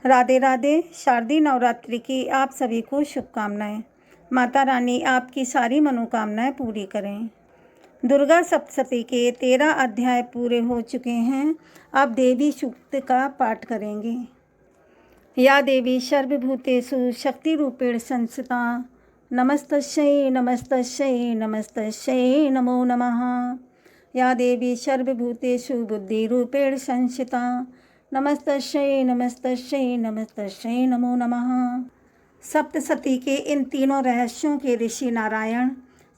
राधे राधे। शारदीय नवरात्रि की आप सभी को शुभकामनाएं। माता रानी आपकी सारी मनोकामनाएं पूरी करें। दुर्गा सप्तशती के 13 अध्याय पूरे हो चुके हैं। अब देवी सूक्त का पाठ करेंगे। या देवी सर्वभूतेषु शक्ति रूपेण संस्थिता नमस्तस्यै नमस्तस्यै नमस्तस्यै नमो नमः। या देवी सर्वभूतेषु बुद्धि रूपेण संस्थिता नमस्तस्यै नमस्तस्यै नमस्तस्यै नमो नमः। सप्तशती के इन तीनों रहस्यों के ऋषि नारायण,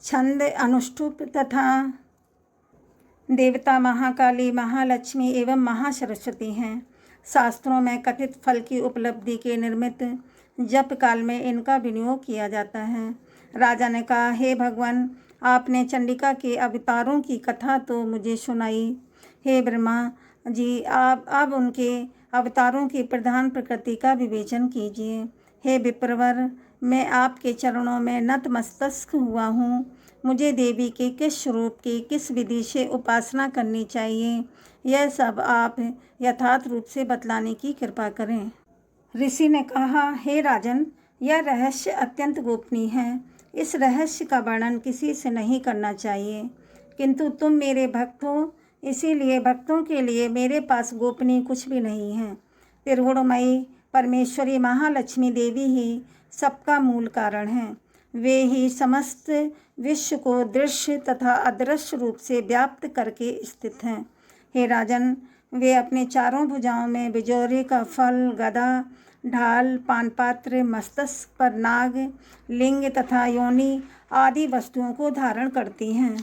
छंद, अनुष्टुप तथा देवता महाकाली, महालक्ष्मी एवं महासरस्वती हैं। शास्त्रों में कथित फल की उपलब्धि के निमित्त जप काल में इनका विनियोग किया जाता है। राजा ने कहा, हे भगवान, आपने चंडिका के अवतारों की कथा तो मुझे सुनाई। हे ब्रह्मा जी, आप अब उनके अवतारों की प्रधान प्रकृति का विवेचन कीजिए। हे विप्रवर, मैं आपके चरणों में नतमस्तक हुआ हूँ। मुझे देवी के किस स्वरूप की किस विधि से उपासना करनी चाहिए, यह सब आप यथार्थ रूप से बतलाने की कृपा करें। ऋषि ने कहा, हे राजन, यह रहस्य अत्यंत गोपनीय है। इस रहस्य का वर्णन किसी से नहीं करना चाहिए, किंतु तुम मेरे भक्त हो, इसीलिए भक्तों के लिए मेरे पास गोपनीय कुछ भी नहीं है। त्रिगुणमयी परमेश्वरी महालक्ष्मी देवी ही सबका मूल कारण हैं। वे ही समस्त विश्व को दृश्य तथा अदृश्य रूप से व्याप्त करके स्थित हैं। हे राजन, वे अपने चारों भुजाओं में बिजौरे का फल, गदा, ढाल, पानपात्र, मस्तक पर नाग, लिंग तथा योनि आदि वस्तुओं को धारण करती हैं।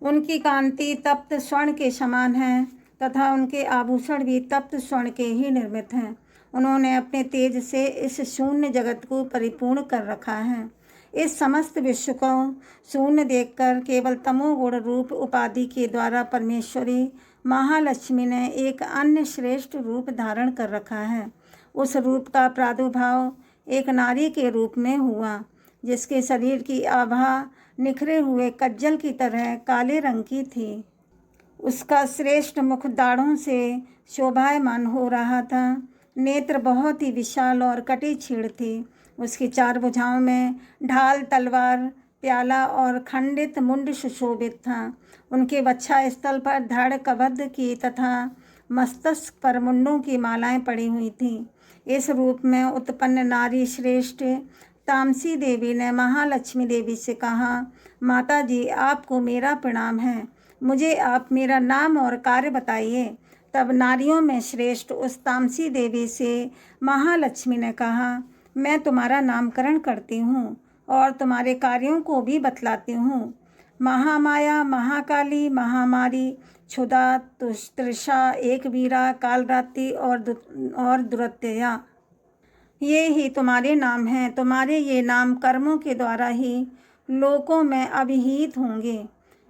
उनकी कांति तप्त स्वर्ण के समान है तथा उनके आभूषण भी तप्त स्वर्ण के ही निर्मित हैं। उन्होंने अपने तेज से इस शून्य जगत को परिपूर्ण कर रखा है। इस समस्त विश्व को शून्य देखकर केवल तमोगुण रूप उपाधि के द्वारा परमेश्वरी महालक्ष्मी ने एक अन्य श्रेष्ठ रूप धारण कर रखा है। उस रूप का प्रादुर्भाव एक नारी के रूप में हुआ, जिसके शरीर की आभा निखरे हुए कज्जल की तरह काले रंग की थी। उसका श्रेष्ठ मुख दाढ़ों से शोभायमान हो रहा था। नेत्र बहुत ही विशाल और कटी छीड़ थी। उसकी चार भुजाओं में ढाल, तलवार, प्याला और खंडित मुंड सुशोभित था। उनके वक्षा स्थल पर धड़, कबध की तथा मस्तक पर मुंडों की मालाएं पड़ी हुई थीं। इस रूप में उत्पन्न नारी श्रेष्ठ तामसी देवी ने महालक्ष्मी देवी से कहा, माता जी, आपको मेरा प्रणाम है। मुझे आप मेरा नाम और कार्य बताइए। तब नारियों में श्रेष्ठ उस तामसी देवी से महालक्ष्मी ने कहा, मैं तुम्हारा नामकरण करती हूँ और तुम्हारे कार्यों को भी बतलाती हूँ। महामाया, महाकाली, महामारी, क्षुधा, तृषा, एकवीरा, कालरात्रि और दुरत्यया, ये ही तुम्हारे नाम हैं। तुम्हारे ये नाम कर्मों के द्वारा ही लोकों में अभिहित होंगे।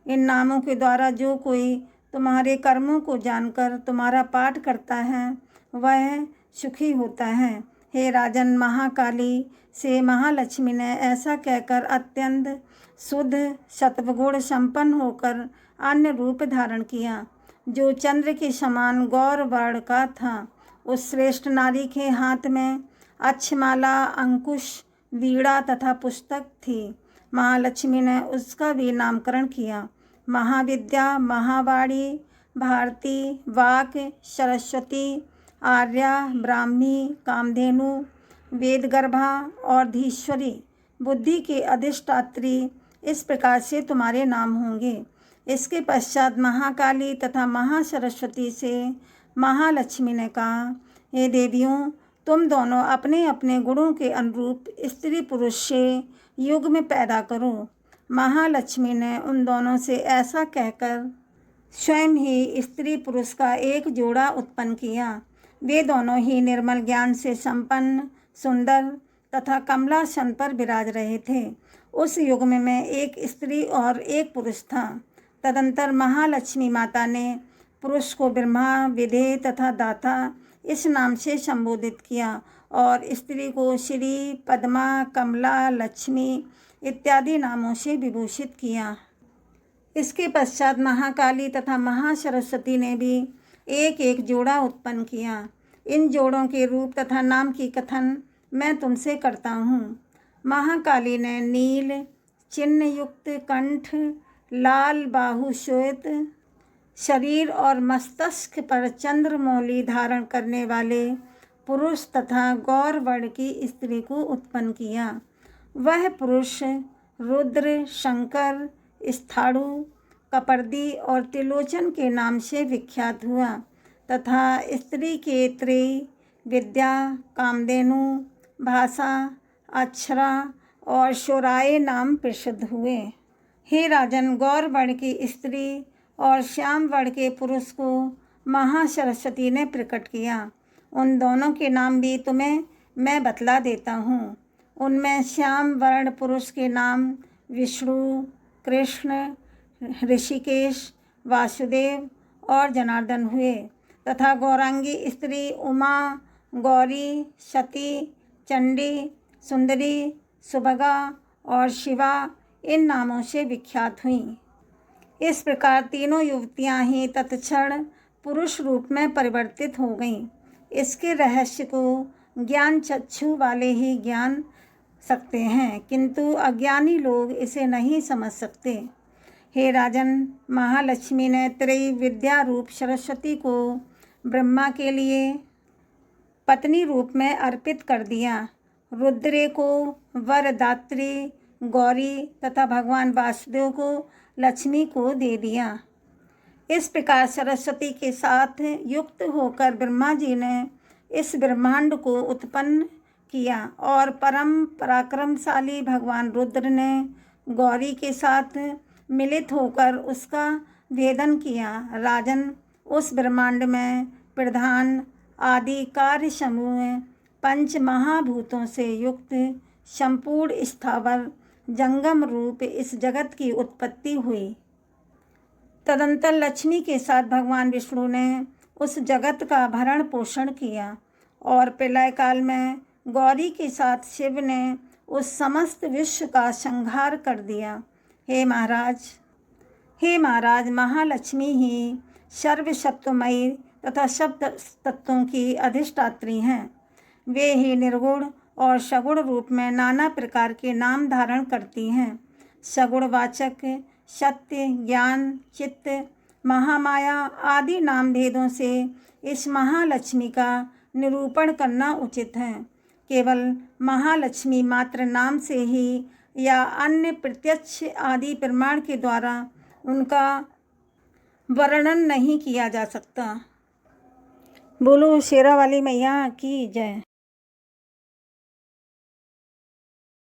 इन नामों के द्वारा जो कोई तुम्हारे कर्मों को जानकर तुम्हारा पाठ करता है, वह सुखी होता है। हे राजन, महाकाली से महालक्ष्मी ने ऐसा कहकर अत्यंत शुद्ध सत्वगुण संपन्न होकर अन्य रूप धारण किया, जो चंद्र के समान गौर वर्ण का था। उस श्रेष्ठ नारी के हाथ में अक्षमाला, अंकुश, वीणा तथा पुस्तक थी। महालक्ष्मी ने उसका भी नामकरण किया। महाविद्या, महावाणी, भारती, वाक, सरस्वती, आर्या, ब्राह्मी, कामधेनु, वेदगर्भा और धीश्वरी, बुद्धि के अधिष्ठात्री, इस प्रकार से तुम्हारे नाम होंगे। इसके पश्चात महाकाली तथा महासरस्वती से महालक्ष्मी ने कहा, हे देवियों, तुम दोनों अपने अपने गुणों के अनुरूप स्त्री पुरुष से युग में पैदा करो। महालक्ष्मी ने उन दोनों से ऐसा कहकर स्वयं ही स्त्री पुरुष का एक जोड़ा उत्पन्न किया। वे दोनों ही निर्मल ज्ञान से संपन्न, सुंदर तथा कमलासन पर विराज रहे थे। उस युग में एक स्त्री और एक पुरुष था। तदंतर महालक्ष्मी माता ने पुरुष को ब्रह्मा, विधे तथा दाता इस नाम से संबोधित किया और स्त्री को श्री, पद्मा, कमला, लक्ष्मी इत्यादि नामों से विभूषित किया। इसके पश्चात महाकाली तथा महासरस्वती ने भी एक एक जोड़ा उत्पन्न किया। इन जोड़ों के रूप तथा नाम की कथन मैं तुमसे करता हूँ। महाकाली ने नील चिन्ह युक्त कंठ, लाल बाहु श्वेत शरीर और मस्तक पर चंद्रमौली धारण करने वाले पुरुष तथा गौर वर्ण की स्त्री को उत्पन्न किया। वह पुरुष रुद्र, शंकर, स्थाणु, कपर्दी और त्रिलोचन के नाम से विख्यात हुआ तथा स्त्री के त्रयी, विद्या, कामधेनु, भाषा, अक्षरा और शौराय नाम प्रसिद्ध हुए। हे राजन, गौर वर्ण की स्त्री और श्याम वर्ण के पुरुष को महासरस्वती ने प्रकट किया। उन दोनों के नाम भी तुम्हें मैं बतला देता हूँ। उनमें श्याम वर्ण पुरुष के नाम विष्णु, कृष्ण, ऋषिकेश, वासुदेव और जनार्दन हुए तथा गौरांगी स्त्री उमा, गौरी, सती, चंडी, सुंदरी, सुभगा और शिवा इन नामों से विख्यात हुईं। इस प्रकार तीनों युवतियां ही तत्क्षण पुरुष रूप में परिवर्तित हो गईं। इसके रहस्य को ज्ञान चक्षु वाले ही ज्ञान सकते हैं, किंतु अज्ञानी लोग इसे नहीं समझ सकते। हे राजन, महालक्ष्मी ने त्रयी विद्या रूप सरस्वती को ब्रह्मा के लिए पत्नी रूप में अर्पित कर दिया। रुद्रे को वरदात्री गौरी तथा भगवान वासुदेव को लक्ष्मी को दे दिया। इस प्रकार सरस्वती के साथ युक्त होकर ब्रह्मा जी ने इस ब्रह्मांड को उत्पन्न किया और परम पराक्रमशाली भगवान रुद्र ने गौरी के साथ मिलित होकर उसका भेदन किया। राजन, उस ब्रह्मांड में प्रधान आदि कार्य समूह पंच महाभूतों से युक्त संपूर्ण स्थावर जंगम रूप इस जगत की उत्पत्ति हुई। तदंतर लक्ष्मी के साथ भगवान विष्णु ने उस जगत का भरण पोषण किया और प्रलय काल में गौरी के साथ शिव ने उस समस्त विश्व का संहार कर दिया। हे महाराज, महालक्ष्मी ही सर्वसत्वमयी तथा सब तत्वों की अधिष्ठात्री हैं। वे ही निर्गुण और सगुण रूप में नाना प्रकार के नाम धारण करती हैं। सगुणवाचक सत्य, ज्ञान, चित्त, महामाया आदि नाम भेदों से इस महालक्ष्मी का निरूपण करना उचित है। केवल महालक्ष्मी मात्र नाम से ही या अन्य प्रत्यक्ष आदि प्रमाण के द्वारा उनका वर्णन नहीं किया जा सकता। बोलो शेरा वाली मैया की जय।